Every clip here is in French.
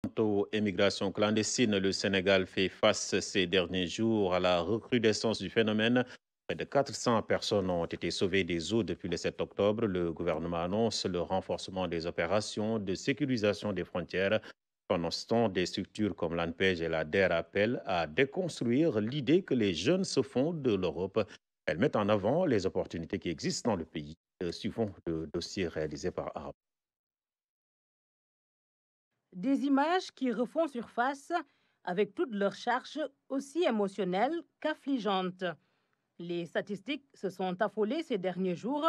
Quant aux émigrations clandestines, le Sénégal fait face ces derniers jours à la recrudescence du phénomène. Près de 400 personnes ont été sauvées des eaux depuis le 7 octobre. Le gouvernement annonce le renforcement des opérations de sécurisation des frontières. Pendant ce temps, des structures comme l'ANPEJ et la DER appellent à déconstruire l'idée que les jeunes se font de l'Europe. Elles mettent en avant les opportunités qui existent dans le pays. Suivons le dossier réalisé par Arab. Des images qui refont surface avec toute leur charge aussi émotionnelle qu'affligeante. Les statistiques se sont affolées ces derniers jours.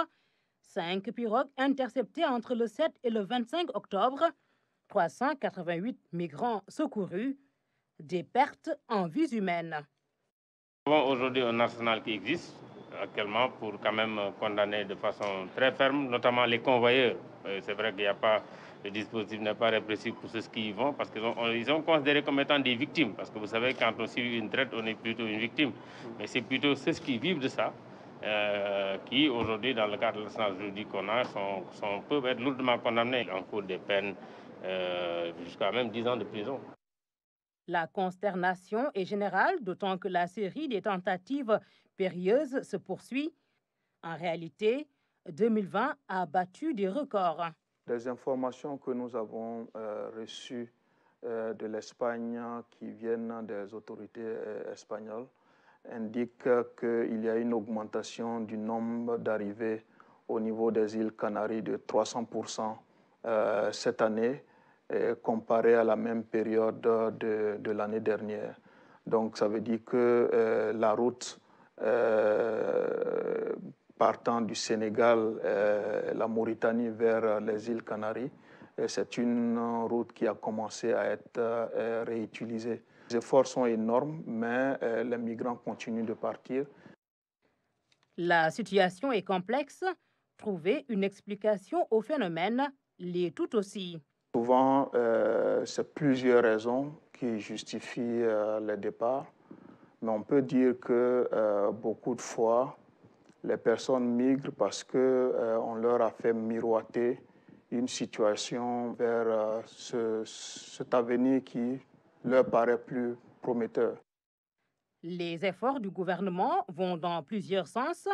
5 pirogues interceptées entre le 7 et le 25 octobre, 388 migrants secourus, des pertes en vies humaines. Nous avons aujourd'hui un arsenal qui existe actuellement pour quand même condamner de façon très ferme, notamment les convoyeurs. C'est vrai qu'il n'y a pas, le dispositif n'est pas répressif pour ceux qui y vont parce qu'ils ont considéré comme étant des victimes. Parce que vous savez, quand on subit une traite, on est plutôt une victime. Mais c'est plutôt ceux qui vivent de ça qui, aujourd'hui, dans le cadre de l'arsenal juridique qu'on a, peuvent être lourdement condamnés en cours des peines jusqu'à même 10 ans de prison. La consternation est générale, d'autant que la série des tentatives périlleuses se poursuit. En réalité, 2020 a battu des records. Les informations que nous avons reçues de l'Espagne qui viennent des autorités espagnoles indiquent qu'il y a une augmentation du nombre d'arrivées au niveau des îles Canaries de 300% cette année comparé à la même période de l'année dernière. Donc ça veut dire que la route partant du Sénégal, la Mauritanie vers les îles Canaries, c'est une route qui a commencé à être réutilisée. Les efforts sont énormes, mais les migrants continuent de partir. La situation est complexe. Trouver une explication au phénomène l'est tout aussi. Souvent, c'est plusieurs raisons qui justifient les départs, mais on peut dire que beaucoup de fois, les personnes migrent parce qu'on leur a fait miroiter une situation vers cet avenir qui leur paraît plus prometteur. Les efforts du gouvernement vont dans plusieurs sens.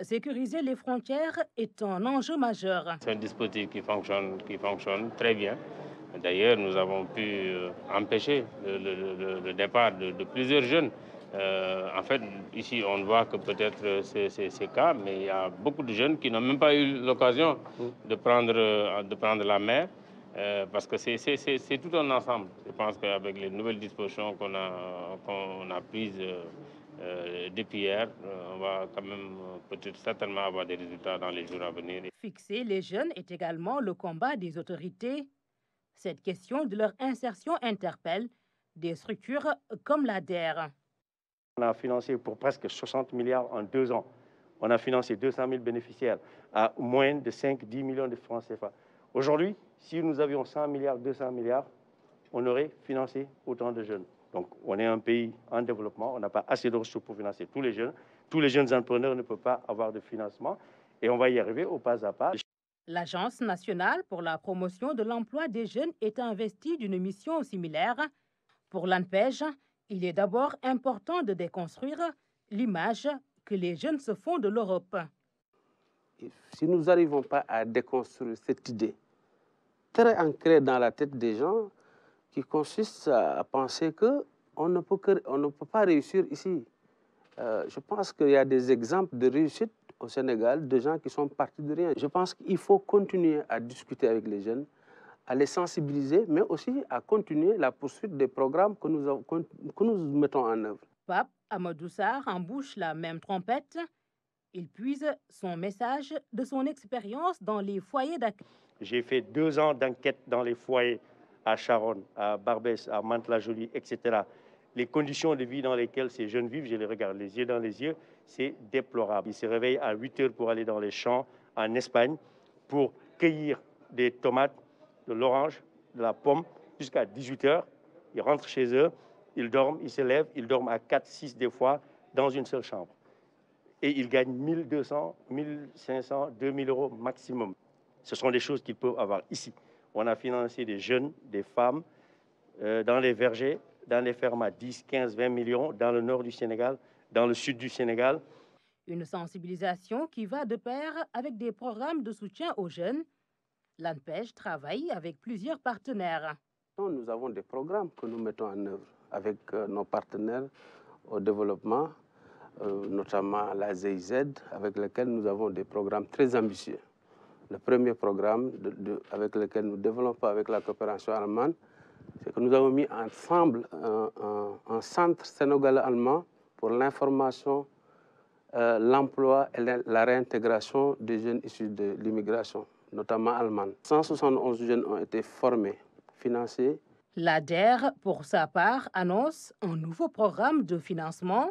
Sécuriser les frontières est un enjeu majeur. C'est un dispositif qui fonctionne très bien. D'ailleurs, nous avons pu empêcher le départ de plusieurs jeunes. En fait, ici, on voit que peut-être c'est cas, mais il y a beaucoup de jeunes qui n'ont même pas eu l'occasion de prendre la mer, parce que c'est tout un ensemble. Je pense qu'avec les nouvelles dispositions qu'on a prises depuis hier, on va quand même peut-être certainement avoir des résultats dans les jours à venir. Fixer les jeunes est également le combat des autorités. Cette question de leur insertion interpelle des structures comme la DER. On a financé pour presque 60 milliards en 2 ans. On a financé 200 000 bénéficiaires à moins de 5-10 millions de francs CFA. Aujourd'hui, si nous avions 100 milliards, 200 milliards, on aurait financé autant de jeunes. Donc, on est un pays en développement, on n'a pas assez de ressources pour financer tous les jeunes. Tous les jeunes entrepreneurs ne peuvent pas avoir de financement et on va y arriver au pas à pas. L'Agence nationale pour la promotion de l'emploi des jeunes est investie d'une mission similaire. Pour l'ANPEJ, il est d'abord important de déconstruire l'image que les jeunes se font de l'Europe. Si nous n'arrivons pas à déconstruire cette idée très ancrée dans la tête des gens, qui consiste à penser qu'on ne peut pas réussir ici. Je pense qu'il y a des exemples de réussite au Sénégal, de gens qui sont partis de rien. Je pense qu'il faut continuer à discuter avec les jeunes, à les sensibiliser, mais aussi à continuer la poursuite des programmes que nous mettons en œuvre. Pape Amadou Sarr embouche la même trompette. Il puise son message de son expérience dans les foyers d'accueil. J'ai fait 2 ans d'enquête dans les foyers à Charonne, à Barbès, à Mantes-la-Jolie, etc. Les conditions de vie dans lesquelles ces jeunes vivent, je les regarde les yeux dans les yeux, c'est déplorable. Ils se réveillent à 8 heures pour aller dans les champs en Espagne pour cueillir des tomates, de l'orange, de la pomme, jusqu'à 18 heures. Ils rentrent chez eux, ils dorment, ils se lèvent, ils dorment à 4, 6 des fois dans une seule chambre. Et ils gagnent 1 200, 1 500, 2 000 euros maximum. Ce sont des choses qu'ils peuvent avoir ici. On a financé des jeunes, des femmes, dans les vergers, dans les fermes à 10, 15, 20 millions, dans le nord du Sénégal, dans le sud du Sénégal. Une sensibilisation qui va de pair avec des programmes de soutien aux jeunes. L'ANPEJ travaille avec plusieurs partenaires. Nous avons des programmes que nous mettons en œuvre avec nos partenaires au développement, notamment la GIZ, avec lequel nous avons des programmes très ambitieux. Le premier programme avec lequel nous développons avec la coopération allemande, c'est que nous avons mis ensemble un centre sénégalo-allemand pour l'information, l'emploi et la réintégration des jeunes issus de l'immigration, notamment allemande. 171 jeunes ont été formés, financés. L'ADER, pour sa part, annonce un nouveau programme de financement.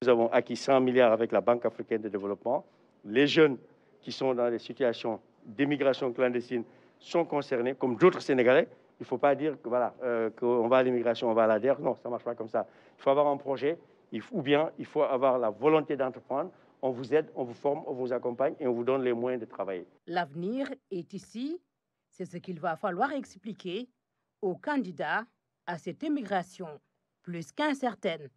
Nous avons acquis 100 milliards avec la Banque africaine de développement. Les jeunes qui sont dans des situations d'immigration clandestine sont concernés, comme d'autres Sénégalais. Il ne faut pas dire que, voilà, qu'on va à l'immigration, on va à l'ADER. Non, ça ne marche pas comme ça. Il faut avoir un projet, ou bien il faut avoir la volonté d'entreprendre. On vous aide, on vous forme, on vous accompagne et on vous donne les moyens de travailler. L'avenir est ici. C'est ce qu'il va falloir expliquer aux candidats à cette immigration plus qu'incertaine.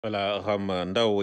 Voilà, Ram Ndao.